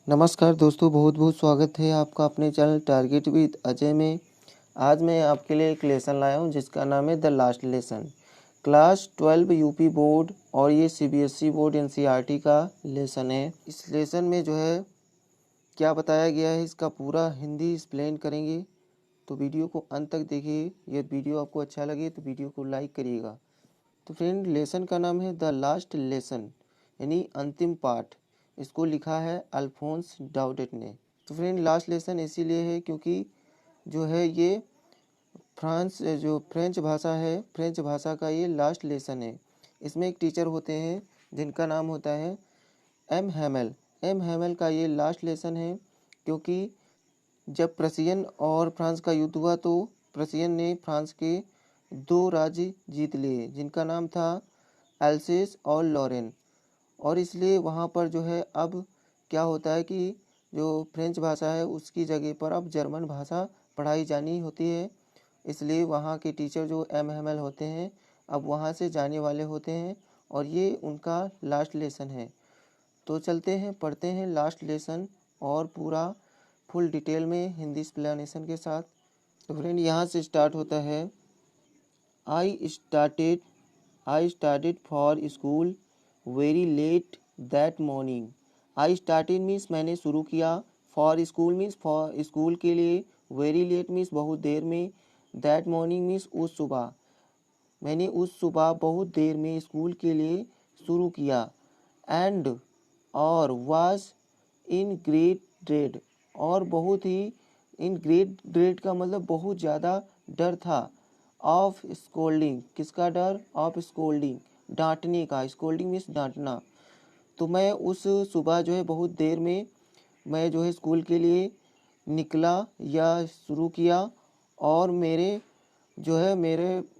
नमस्कार दोस्तों, बहुत बहुत स्वागत है आपका अपने चैनल टारगेट विद अजय में। आज मैं आपके लिए एक लेसन लाया हूं जिसका नाम है the last lesson. Class 12 UP board और ये सीबीएसई बोर्ड एनसीईआरटी का लेसन है। इस लेसन में जो है क्या बताया गया है इसका पूरा हिंदी एक्सप्लेन करेंगे, तो वीडियो को अंत तक देखिए। यह वीडियो आपको अच्छा लगे तो वीडियो को लाइक करिएगा। तो फ्रेंड, लेसन का नाम है द लास्ट लेसन यानी अंतिम पाठ। इसको लिखा है अल्फोंस डाउडेट ने। तो फ्रेंड, लास्ट लेसन इसीलिए है क्योंकि जो है ये फ्रेंच भाषा है, फ्रेंच भाषा का ये लास्ट लेसन है। इसमें एक टीचर होते हैं जिनका नाम होता है एम हैमेल। एम हैमेल का ये लास्ट लेसन है क्योंकि जब प्रशियन और फ्रांस का युद्ध हुआ तो प्रशियन ने फ्रांस के 2 राज्य जीत लिए जिनका नाम था एल्सेस और लॉरेन। और इसलिए वहाँ पर जो है अब क्या होता है कि जो फ्रेंच भाषा है उसकी जगह पर अब जर्मन भाषा पढ़ाई जानी होती है। इसलिए वहाँ के टीचर जो एम होते हैं अब वहाँ से जाने वाले होते हैं और ये उनका लास्ट लेसन है। तो चलते हैं, पढ़ते हैं लास्ट लेसन और पूरा फुल डिटेल में हिंदी एक्सप्लेनेशन के साथ। तो फ्रेंड, यहाँ से स्टार्ट होता है। I started for school very let that morning. I started means मैंने शुरू किया, for school means for school के लिए, वेरी लेट मीन्स बहुत देर में, दैट मॉर्निंग मीन्स उस सुबह, मैंने उस सुबह बहुत देर में स्कूल के लिए शुरू किया। एंड और वाज इन ग्रेट ड्रेड, और बहुत ही, इन ग्रेट ड्रेड का मतलब बहुत ज़्यादा डर था। ऑफ स्कोल्डिंग, किसका डर? ऑफ स्कोल्डिंग, डांटने का। स्कोल्डिंग मीन्स डांटना। तो मैं उस सुबह जो है बहुत देर में मैं जो है स्कूल के लिए निकला या शुरू किया और मेरे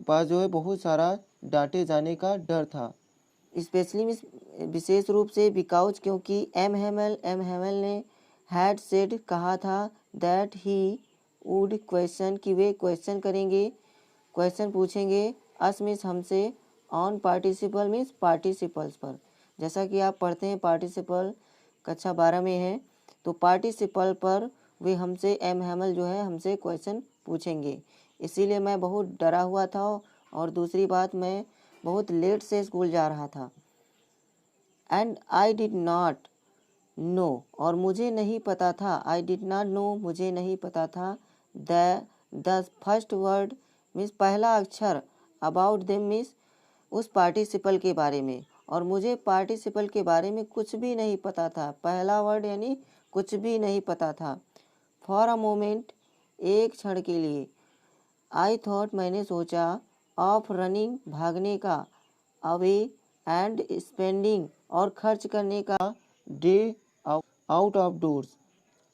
पास जो है बहुत सारा डांटे जाने का डर था। स्पेशली मीन्स विशेष रूप से बिकॉज क्योंकि एम हेमल ने हैड सेड कहा था दैट ही वुड क्वेश्चन कि वे क्वेश्चन करेंगे, क्वेश्चन पूछेंगे अस मीन्स हमसे, ऑन पार्टिसिपल मीन्स पार्टिसिपल्स पर। जैसा कि आप पढ़ते हैं पार्टिसिपल कक्षा 12 में है, तो पार्टिसिपल पर वे हमसे एम हैमल जो है हमसे क्वेश्चन पूछेंगे। इसीलिए मैं बहुत डरा हुआ था और दूसरी बात मैं बहुत लेट से स्कूल जा रहा था। And I did not know, और मुझे नहीं पता था, आई डिड नॉट नो मुझे नहीं पता था, द फर्स्ट वर्ड मीन्स पहला अक्षर, अबाउट देम मीन्स उस पार्टिसिपल के बारे में, और मुझे पार्टिसिपल के बारे में कुछ भी नहीं पता था। पहला वर्ड यानी कुछ भी नहीं पता था। फॉर अ मोमेंट, एक क्षण के लिए, आई थॉट मैंने सोचा, ऑफ रनिंग भागने का, अवे एंड स्पेंडिंग और खर्च करने का, day out of doors.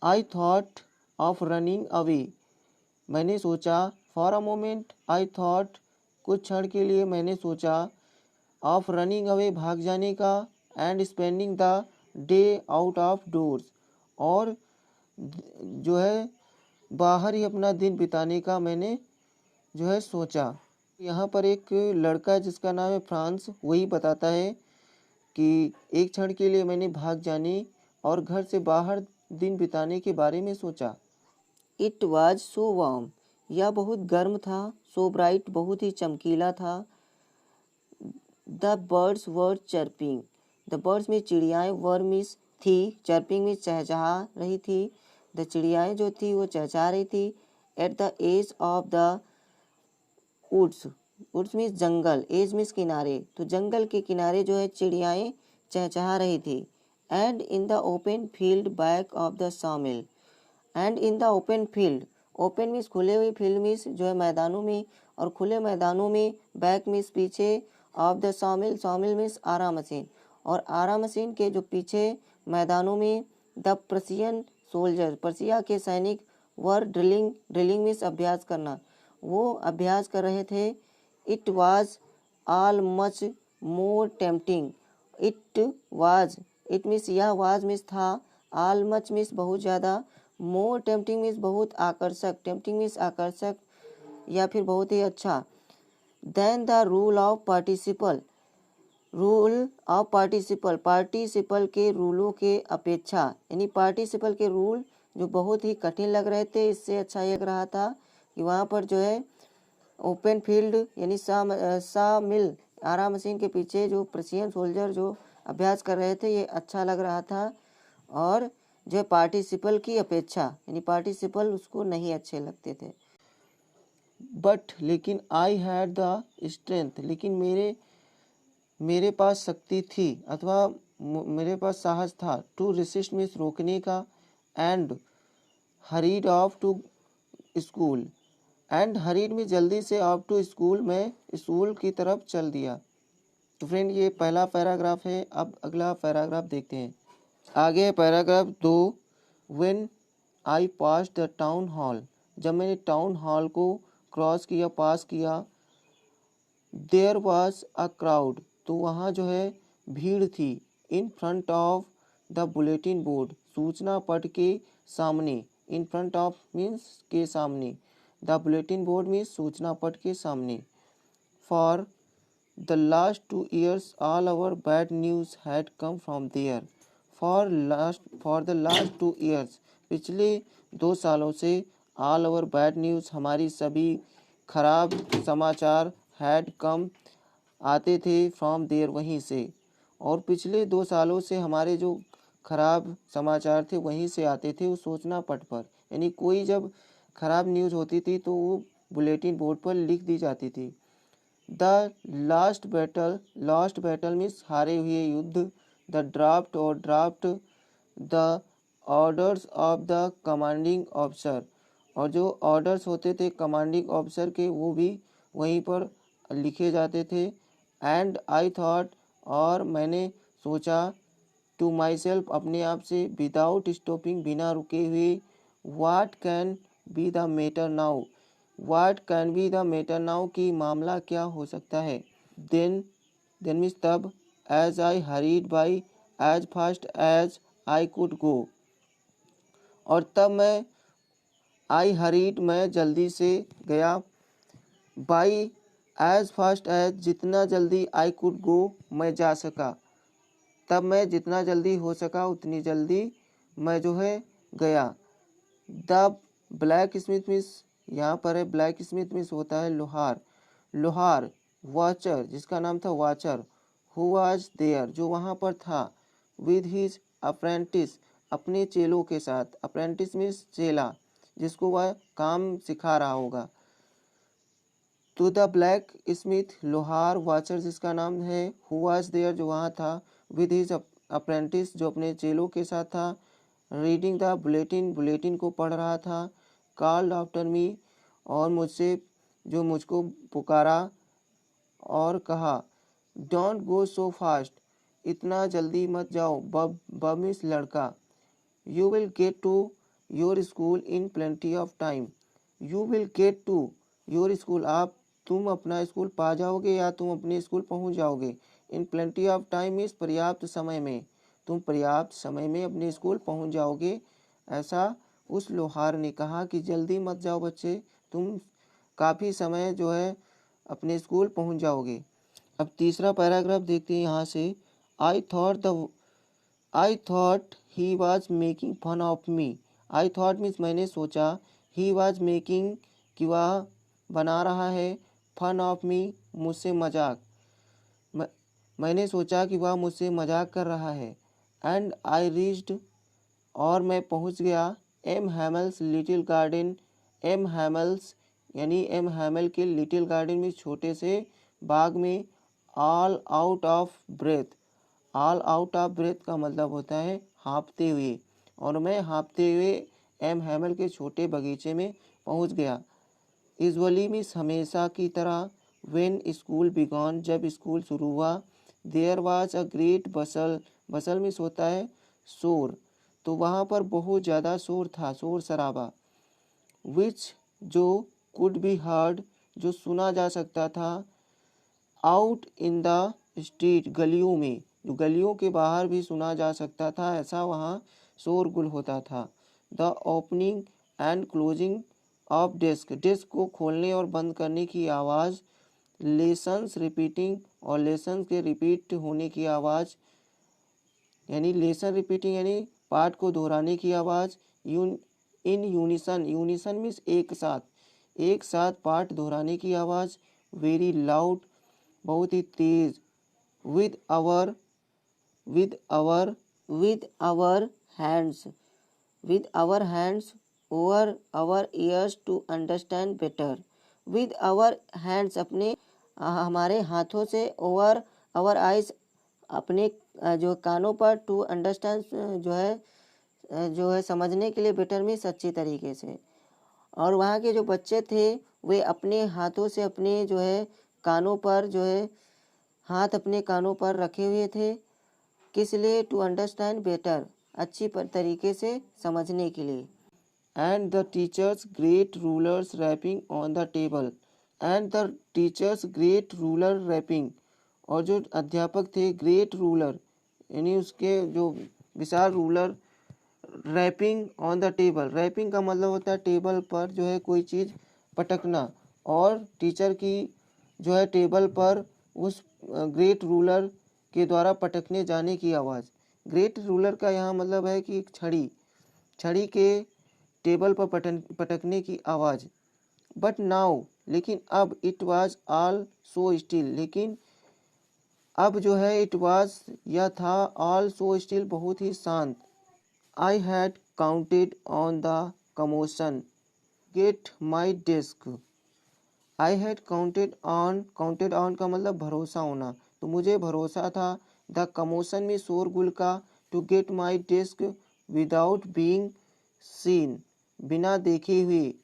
I thought of running away, मैंने सोचा, for a moment I thought, कुछ क्षण के लिए मैंने सोचा, ऑफ रनिंग अवे भाग जाने का, and spending the day out of doors, और जो है बाहर ही अपना दिन बिताने का मैंने जो है सोचा। यहाँ पर एक लड़का जिसका नाम है फ्रांस, वही बताता है कि एक क्षण के लिए मैंने भाग जाने और घर से बाहर दिन बिताने के बारे में सोचा। इट वॉज सो वार्म, यह बहुत गर्म था, सो ब्राइट बहुत ही चमकीला था, the birds were chirping, the birds में चिड़ियाएँ, वर मिस थी, चर्पिंग में चहचहा रही थी, द चिड़ियाएँ जो थी वो चहचहा रही थी, at the edge of the woods, woods means जंगल, एज मीन्स किनारे, तो जंगल के किनारे जो है चिड़ियाएँ चहचहा रही थी। And in the open field back of the सॉमिल, and in the open field, open means खुले हुए, फील्ड मीन्स जो है मैदानों में, और खुले मैदानों में, बैक मीन्स पीछे, of the sawmill, sawmill means आरा मशीन, और आरा मशीन के जो पीछे मैदानों में, द प्रशियन सोल्जर, पर्सिया के सैनिक, वर ड्रिलिंग, ड्रिलिंग मीन्स अभ्यास करना, वो अभ्यास कर रहे थे। It was all much more tempting, it was, it means यह वाज मीन्स था, ऑल मच मीन्स बहुत ज़्यादा, मोर टेम्पटिंग मीन्स बहुत आकर्षक, टेम्पटिंग मीन्स आकर्षक या फिर बहुत ही अच्छा, then the rule of participle, rule of participle, participle के रूलों के अपेक्षा, यानी पार्टिसिपल के रूल जो बहुत ही कठिन लग रहे थे, इससे अच्छा ये लग रहा था कि वहाँ पर जो है ओपन फील्ड यानी सा मिल आरा मशीन के पीछे जो प्रशियन सोल्जर जो अभ्यास कर रहे थे, ये अच्छा लग रहा था। और जो पार्टिसिपल की अपेक्षा यानी पार्टिसिपल उसको नहीं अच्छे लगते थे। बट लेकिन आई हैड द स्ट्रेंथ, लेकिन मेरे पास शक्ति थी अथवा मेरे पास साहस था, टू रेसिस्ट मीन्स रोकने का, and hurried off to school, and hurried में जल्दी से ऑफ टू स्कूल, मैं स्कूल की तरफ चल दिया। तो फ्रेंड ये पहला पैराग्राफ है। अब अगला पैराग्राफ देखते हैं। आगे paragraph 2, when I pass the town hall, जब मैंने टाउन हॉल को क्रॉस किया, पास किया, देयर वॉज अ क्राउड, तो वहाँ जो है भीड़ थी, in front of the bulletin board, सूचना पट के सामने, इन फ्रंट ऑफ मीन्स के सामने, द बुलेटिन बोर्ड मीन्स सूचना पट के सामने। For the last 2 years all our bad news had come from there, for the last 2 years, पिछले 2 सालों से, all our bad news, हमारी सभी खराब समाचार, had come, आते थे, फ्रॉम देयर, वहीं से, और पिछले 2 सालों से हमारे जो खराब समाचार थे वहीं से आते थे उस सूचना पट पर, यानी कोई जब खराब न्यूज़ होती थी तो वो बुलेटिन बोर्ड पर लिख दी जाती थी। द लास्ट बैटल मीन्स हारे हुए युद्ध, द ड्राफ्ट और draft, the orders of the commanding officer, और जो ऑर्डर्स होते थे कमांडिंग ऑफिसर के वो भी वहीं पर लिखे जाते थे। एंड आई थॉट, और मैंने सोचा, टू माई सेल्फ, अपने आप से, विदाउट स्टॉपिंग, बिना रुके हुए, what can be the matter now, what can be the matter now, की मामला क्या हो सकता है। देन मीन्स तब, as I hurried by as fast as I could go, और तब मैं, आई हरीड, मैं जल्दी से गया, बाई एज फास्ट एज, जितना जल्दी, आई कुड गो, मैं जा सका, तब मैं जितना जल्दी हो सका उतनी जल्दी मैं जो है गया। द ब्लैक स्मिथ मीन्स, यहाँ पर है ब्लैक स्मिथ मीन्स होता है लोहार, लोहार, वाचर, जिसका नाम था वाचर, हु वाज देयर, जो वहाँ पर था, विद हिज अप्रेंटिस, अपने चेलों के साथ, अप्रेंटिस मीन्स चेला, जिसको वह काम सिखा रहा होगा। टू द ब्लैक स्मिथ, लोहार, वाचर, जिसका नाम है, हु वाज देयर, जो वहाँ था, विद हिज अप्रेंटिस, जो अपने चेलों के साथ था, रीडिंग द बुलेटिन, बुलेटिन को पढ़ रहा था, कॉल्ड आफ्टर मी, और मुझसे, जो मुझको पुकारा और कहा, डोंट गो सो फास्ट, इतना जल्दी मत जाओ, बब मीन्स लड़का, you will get to your school in plenty of time, you will get to your school, तुम अपना स्कूल पा जाओगे या तुम अपने स्कूल पहुंच जाओगे, इन प्लेंटी ऑफ टाइम मीन्स पर्याप्त समय में, तुम पर्याप्त समय में अपने स्कूल पहुंच जाओगे, ऐसा उस लोहार ने कहा कि जल्दी मत जाओ बच्चे, तुम काफ़ी समय जो है अपने स्कूल पहुंच जाओगे। अब तीसरा पैराग्राफ देखते हैं यहाँ से। I thought he was making fun of me, I thought means मैंने सोचा, ही वॉज मेकिंग, कि वह बना रहा है, फन ऑफ मी, मुझसे मजाक, मैंने सोचा कि वह मुझसे मजाक कर रहा है। एंड आई रीच्ड, और मैं पहुंच गया, M Hamel's little garden, M Hamel's यानी एम हैमल के लिटिल गार्डन में, छोटे से बाग में, all out of breath, all out of breath का मतलब होता है हाँफते हुए, और मैं हाँफते हुए एम हैमल के छोटे बगीचे में पहुंच गया। यूजुअली मीन्स हमेशा की तरह, व्हेन स्कूल बिगॉन, जब स्कूल शुरू हुआ, there was a great bustle, bustle means होता है शोर, तो वहाँ पर बहुत ज़्यादा शोर था, शोर शराबा, विच, जो, कुड बी हर्ड, जो सुना जा सकता था, आउट इन द स्ट्रीट, गलियों में, जो गलियों के बाहर भी सुना जा सकता था, ऐसा वहाँ शोरगुल होता था। The opening and closing of desk, desk को खोलने और बंद करने की आवाज़, लेसन्स रिपीटिंग, और लेसन के रिपीट होने की आवाज़, यानी लेसन रिपीटिंग यानी पाठ को दोहराने की आवाज़। इन यूनिसन, यूनिसन मीन्स एक साथ पाठ दोहराने की आवाज़। वेरी लाउड, बहुत ही तेज। With our, with our, with our hands, with our hands over our ears to understand better, with our hands अपने हमारे हाथों से, over our eyes अपने जो कानों पर, to understand जो है समझने के लिए, better मीन्स अच्छी तरीके से। और वहाँ के जो बच्चे थे वे अपने हाथों से अपने जो है कानों पर जो है हाथ अपने कानों पर रखे हुए थे, किस लिए? टू अंडरस्टैंड बेटर, अच्छी तरीके से समझने के लिए। And the teacher's great rulers rapping on the table, and the teacher's great ruler rapping, और जो अध्यापक थे ग्रेट रूलर यानी उसके जो विशाल ruler, rapping on the table, rapping का मतलब होता है टेबल पर जो है कोई चीज़ पटकना, और टीचर की जो है टेबल पर उस ग्रेट रूलर के द्वारा पटकने जाने की आवाज़। ग्रेट रूलर का यहाँ मतलब है कि एक छड़ी के टेबल पर पटकने की आवाज़। बट नाउ, लेकिन अब, it was all so still, लेकिन अब जो है इट वाज यह था, ऑल सो स्टिल बहुत ही शांत। I had counted on the commotion gate my desk, I had counted on का मतलब भरोसा होना, तो मुझे भरोसा था, द कमोशन में शोरगुल का, to get my desk without being seen, बिना देखे हुए,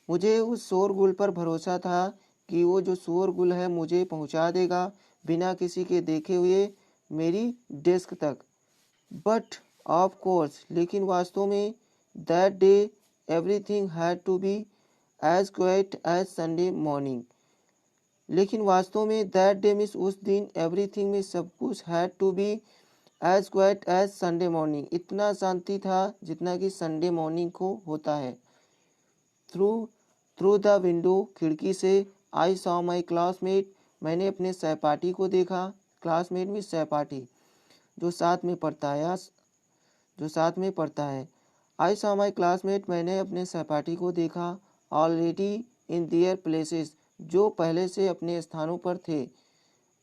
मुझे उस शोरगुल पर भरोसा था कि वो जो शोरगुल है मुझे पहुंचा देगा बिना किसी के देखे हुए मेरी डेस्क तक। बट ऑफ कोर्स, लेकिन वास्तव में, that day everything had to be as quiet as Sunday morning, लेकिन वास्तव में दैट डे मीन्स उस दिन, एवरीथिंग में सब कुछ, had to be as quiet as Sunday morning, इतना शांति था जितना कि संडे मॉर्निंग को होता है। थ्रू द विंडो, खिड़की से, आई सॉ माई क्लासमेट, मैंने अपने सहपाठी को देखा। क्लासमेट मीन्स सहपाठी, जो साथ में पढ़ता है, जो साथ में पढ़ता है। आई सॉ माई क्लासमेट, मैंने अपने सहपाठी को देखा। ऑलरेडी इन दियर प्लेसेस, जो पहले से अपने स्थानों पर थे।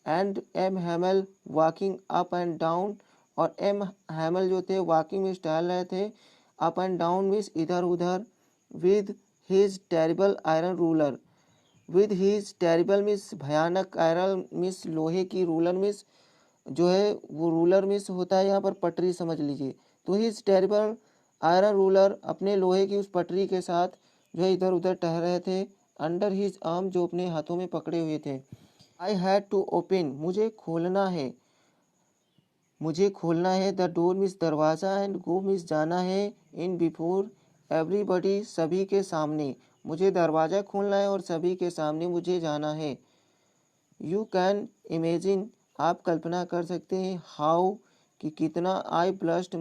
And M Hamel walking up and down, और एम हैमल जो थे वॉकिंग में टहल रहे थे, अप एंड डाउन मीन्स इधर उधर। With his terrible iron ruler, with his terrible means भयानक, आयरन मीन्स लोहे की, रूलर मीन्स जो है वो रूलर मीन्स होता है यहाँ पर पटरी समझ लीजिए। तो हिज टेरिबल आयरन रूलर, अपने लोहे की उस पटरी के साथ जो है इधर उधर टहल रहे थे। अंडर हिज आर्म, जो अपने हाथों में पकड़े हुए थे। आई हैड टू ओपन, मुझे खोलना है, मुझे खोलना है। द डोर मीन्स दरवाज़ा, एंड गो मीन्स जाना है। इन बिफोर एवरीबडी, सभी के सामने, मुझे दरवाज़ा खोलना है और सभी के सामने मुझे जाना है। यू कैन इमेजिन, आप कल्पना कर सकते हैं, हाउ कि कितना, आई ब्लश्ड,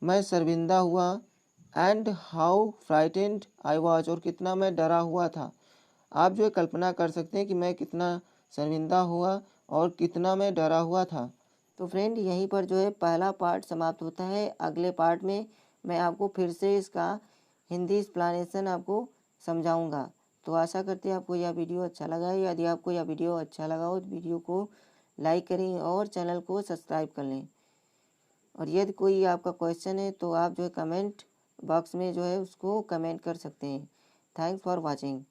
मैं शर्मिंदा हुआ, and how frightened I was, और कितना मैं डरा हुआ था। आप जो है कल्पना कर सकते हैं कि मैं कितना शर्मिंदा हुआ और कितना मैं डरा हुआ था। तो फ्रेंड यहीं पर जो है पहला पार्ट समाप्त होता है। अगले पार्ट में मैं आपको फिर से इसका हिंदी एक्सप्लेनेशन आपको समझाऊंगा। तो आशा करते हैं आपको यह वीडियो अच्छा लगा है। यदि आपको यह वीडियो अच्छा लगा हो तो वीडियो को लाइक करें और चैनल को सब्सक्राइब कर लें। और यदि कोई आपका क्वेश्चन है तो आप जो है कमेंट बॉक्स में जो है उसको कमेंट कर सकते हैं। Thanks for watching.